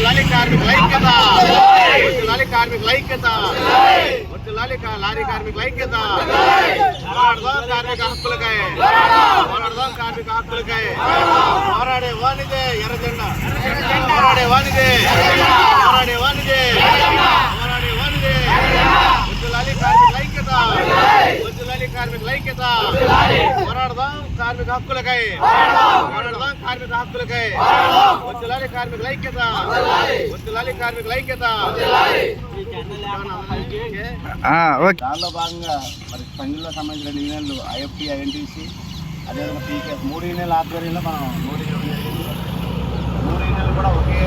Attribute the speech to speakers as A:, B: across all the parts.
A: లాలి కార్మికుల ఐక్యత, లాలి కార్మికుల ఐక్యత, లాలి లారీ కార్మికుల ఐక్యత. పోరాడదాం కార్మిక హక్కులకై, పోరాడదాం కార్మిక హక్కులకై. పోరాడే వానిదే ఎర్ర జెండా, పోరాడే వానిదే, పోరాడే వానిదే, పోరాడే వానిదే. లాలి కార్మికుల ఐక్యత, లాలి కార్మికుల ఐక్యత. పోరాడదాం కార్మిక హక్కులకై, పోరాడదాం కార్మిక హక్కులకై. లాలి కార్మికుల ఐక్యత, లాలి కార్మికుల ఐక్యత. దానిలో భాగంగా మరి సంఘంలో సంబంధించిన యూనియన్లు ఐఎఫ్టీ, ఐఎన్టీసీ, అదేవిధంగా పీకేఎస్ 3 యూనియన్ల ఆధ్వర్యంలో మనం 3 యూనియన్లు కూడా ఒకే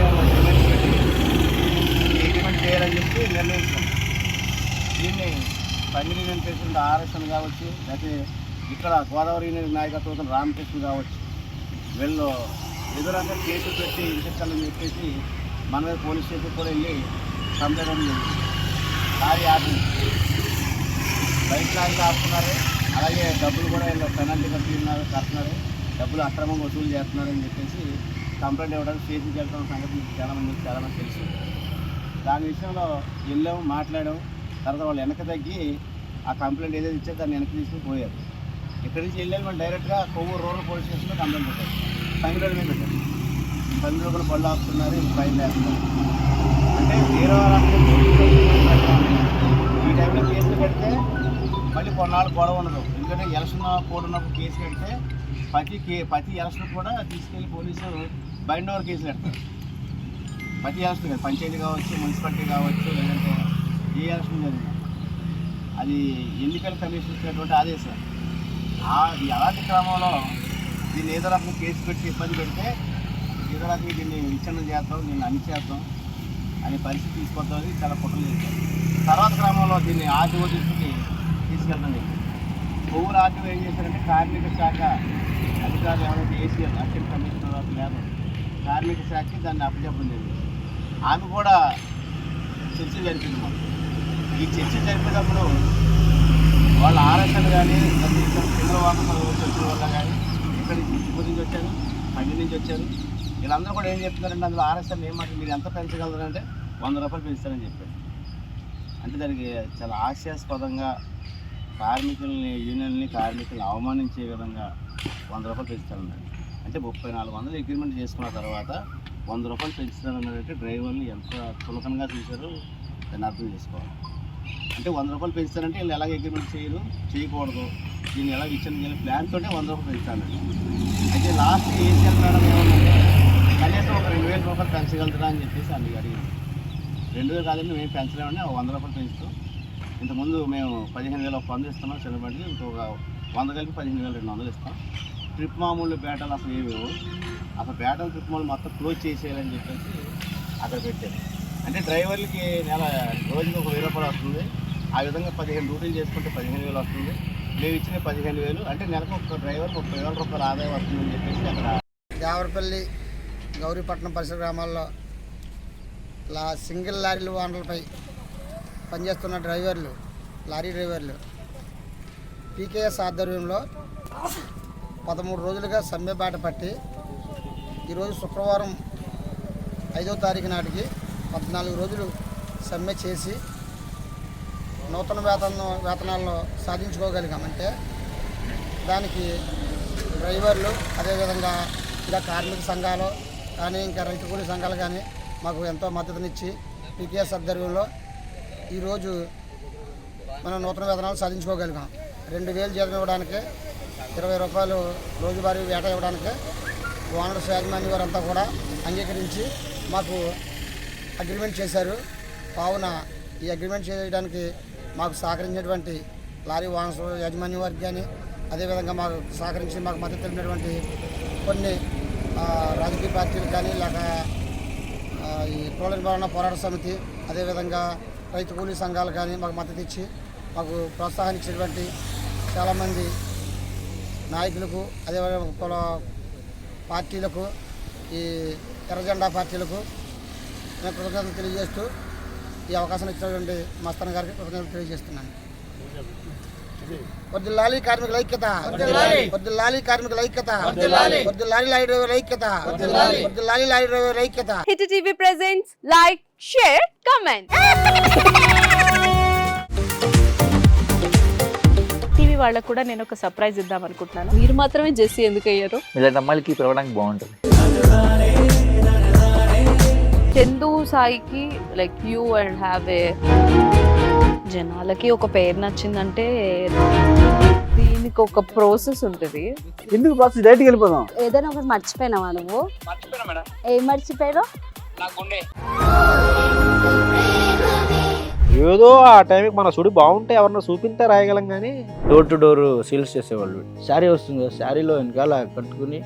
A: అగ్రిమెంట్ చేయాలని చెప్పి నిర్ణయించాం. దీన్ని సంఘ యూనియన్ ప్రెసిడెంట్ ఆర్ఎస్ఎన్ కావచ్చు, లేకపోతే ఇక్కడ గోదావరి యూనియన్ నాయకత్వం రామకృష్ణ కావచ్చు, వీళ్ళు ఎదురంగా కేసులు పెట్టి ఇంటించాలని చెప్పేసి మనమే పోలీస్ స్టేషన్ కూడా వెళ్ళి కంప్లైంట్ లారీ ఆపి బైక్ లారీ ఆపుతున్నారు. అలాగే డబ్బులు కూడా వీళ్ళు పెనాల్టీ కడుతున్నారు, డబ్బులు అక్రమంగా వసూలు చేస్తున్నారని చెప్పేసి కంప్లైంట్ ఇవ్వడానికి స్టేషన్కి వెళ్తున్న సంగతి చాలామంది తెలుసు. దాని విషయంలో వెళ్ళాము, మాట్లాడాము. తర్వాత వాళ్ళు వెనక్కి తగ్గి ఆ కంప్లైంట్ ఏదైతే ఇచ్చారో దాన్ని వెనక్కి తీసుకుని పోయారు. ఇక్కడి నుంచి వెళ్ళాము మనం డైరెక్ట్గా కొవ్వూరు రూరల్ పోలీస్ స్టేషన్లో కంప్లైంట్ పెట్టారు. సంఘటన మీద పెట్టారు. సంఘటన కూడా బళ్ళు ఆపుతున్నారు, ఫైన్ వేస్తున్నారు. అంటే వేరే ఈ టైంలో కేసులు పెడితే మళ్ళీ కొన్నాళ్ళు గొడవ ఉండదు. ఎందుకంటే ఎలక్షన్ కోడ్ ఉన్నప్పుడు కేసు పెడితే ప్రతి ఎలక్షన్ కూడా తీసుకెళ్ళి పోలీసులు బైండ్ ఓవర్ కేసులు పెడతారు. ప్రతి ఎలక్షన్ కాదు, పంచాయతీ కావచ్చు, మున్సిపాలిటీ కావచ్చు, లేదంటే ఏ ఎలక్షన్ జరిగింది అది ఎన్నికల కమిషన్ ఇచ్చినటువంటి ఆదేశాలు. అలాంటి క్రమంలో దీన్ని ఏదో రకంగా కేసు పెట్టి ఇబ్బంది పెడితే ఏదో రకంగా దీన్ని విచ్ఛిన్నం చేద్దాం, దీన్ని అణిచేద్దాం అనే పరిస్థితి తీసుకొద్దామని చాలా కుట్రలు చేశారు. తర్వాత క్రమంలో దీన్ని ఆర్టీఓ తీసుకెళ్తాం చెప్పి కొవ్వూరు ఆర్టీఓ ఏం చేశారంటే కార్మిక శాఖ అధికారులు ఎవరైతే ఏసీఎల్ అసిస్టెంట్ కమిషనర్ లేదో కార్మిక శాఖకి దాన్ని అప్పచెప్పడం జరిగింది. ఆమె కూడా చర్చ జరిపింది. మాకు ఈ చర్చ జరిపేటప్పుడు వాళ్ళ ఆర్ఎస్ఎల్ కానీ చంద్రబాబు వచ్చిన వల్ల కానీ ఇక్కడి తిరుపతి నుంచి వచ్చారు, పండి నుంచి వచ్చారు. వీళ్ళందరూ కూడా ఏం చెప్తున్నారంటే అందులో ఆర్ఎస్ఎల్ ఏమంటే మీరు ఎంత పెంచగలరంటే 100 రూపాయలు పెంచుతారని చెప్పారు. అంటే దానికి చాలా హాస్యాస్పదంగా కార్మికుల్ని కార్మికులను అవమానించే విధంగా 100 రూపాయలు పెంచుతారన్నారు. అంటే 3400 అగ్రిమెంట్ చేసుకున్న తర్వాత 100 రూపాయలు పెంచుతారన్నారంటే డ్రైవర్ని ఎంత చులకనగా చూశారో దాన్ని అర్థం చేసుకోవాలి. అంటే 100 రూపాయలు పెంచుతారంటే వీళ్ళు ఎలాగ అగ్రిమెంట్ చేయకూడదు, దీన్ని ఎలా విచ్ఛిన్నం చేయాలి ప్లాన్ తోటే 100 రూపాయలు పెంచుతానండి. అయితే లాస్ట్కి ఏం చేస్తున్నాడు ఏమన్నా కనీసం ఒక 2000 రూపాయలు పెంచగలుగుతారా అని చెప్పేసి అన్ని అడిగింది. 2000 కాదండి మేము పెంచలేమని 100 రూపాయలు పెంచుతాం. ఇంతకుముందు మేము 15,000 ఒక 100 ఇస్తున్నాం, చిన్నబండికి ఇంకొక 100 కలిపి 15,200 ఇస్తాం. ట్రిప్ మామూలు బేటాలు అసలు ఏమేవో అసలు బేటాలు ట్రిప్ మామూలు మొత్తం క్లోజ్ చేసేయాలని చెప్పేసి అక్కడ పెట్టారు. అంటే డ్రైవర్లకి రోజుకి ఒక 1000 రూపాయలు వస్తుంది. ఆ విధంగా 15 డ్యూటీలు చేసుకుంటే 15,000 వస్తుంది. మేము ఇచ్చిన 15,000 అంటే నెలకు ఒక డ్రైవర్ 30,000 రూపాయలు ఆదాయం వస్తుందని చెప్పేసి అక్కడ
B: దేవరపల్లి, గౌరీపట్నం పరిసర గ్రామాల్లో సింగిల్ లారీల ఓనర్లపై పనిచేస్తున్న డ్రైవర్లు, లారీ డ్రైవర్లు పీకేఎస్ ఆధ్వర్యంలో 13 రోజులుగా సమ్మె బాట పట్టి ఈరోజు శుక్రవారం 5వ తారీఖు నాటికి 14 రోజులు సమ్మె చేసి నూతన వేతనాలను సాధించుకోగలిగామంటే దానికి డ్రైవర్లు, అదేవిధంగా ఇంకా కార్మిక సంఘాలు కానీ ఇంకా రైతు కూలీ సంఘాలు కానీ మాకు ఎంతో మద్దతునిచ్చి పీకేఎస్ ఆధ్వర్యంలో ఈరోజు మనం నూతన వేతనాలు సాధించుకోగలిగాం. 2000 జీతం ఇవ్వడానికి, 20 రూపాయలు రోజువారీ వేట ఇవ్వడానికి ఓనర్స్ యాజమాన్య వారంతా కూడా అంగీకరించి మాకు అగ్రిమెంట్ చేశారు. కావున ఈ అగ్రిమెంట్ చేయడానికి మాకు సహకరించినటువంటి లారీ ఓనర్స్ యాజమాన్య వారికి కానీ, అదేవిధంగా మాకు సహకరించి మాకు మద్దతు తెలిపినటువంటి కొన్ని రాజకీయ పార్టీలు కానీ, లేక ఈ టోల్ నివారణ పోరాట సమితి, అదేవిధంగా రైతు కూలీ సంఘాలు కానీ మాకు మద్దతు ఇచ్చి మాకు ప్రోత్సాహాన్ని ఇచ్చినటువంటి చాలామంది నాయకులకు, అదేవిధంగా పార్టీలకు, ఈ ఎర్రజెండా పార్టీలకు నేను కృతజ్ఞతలు తెలియజేస్తూ ఈ అవకాశం ఇచ్చినటువంటి మస్తాన్ గారికి కృతజ్ఞతలు తెలియజేస్తున్నాను. వర్ధిల్లాలి కార్మికుల ఐక్యత, వర్ధిల్లాలి కార్మికుల ఐక్యత, వర్ధిల్లాలి లారీ డ్రైవర్ల ఐక్యత, వర్ధిల్లాలి లారీ డ్రైవర్ల ఐక్యత.
C: Hit TV presents like, share, comment. TV వాళ్ళకు కూడా నేను ఒక సర్ప్రైజ్ ఇద్దాం అనుకుంటున్నాను. మీరు మాత్రమే జెస్సీ ఎందుకు అయ్యారు?
D: ఇలాంటి అమ్మాయిలకి పిలవడానికి బాగుంటుంది.
C: చందు సాయికి like you and have a జనాలకి ఒక పేరు నచ్చిందంటే దీనికి ఒక ప్రాసెస్ ఉంటుంది.
E: ఎందుకు బాక్స్ డైరెక్ట్కి వెళ్ళిపోదాం.
F: ఏదైనా ఒకటి మర్చిపోయినావా నువ్వు? ఏం మర్చిపోయావు?
E: ఏదో ఆ టైంకి మన సుడి బాగుంటే ఎవరన్నా చూపిస్తే రాయగలం కానీ డోర్ టు డోర్ సేల్స్ చేసేవాళ్ళు. శారీ వస్తుంది, శారీలో వెనకాల కట్టుకుని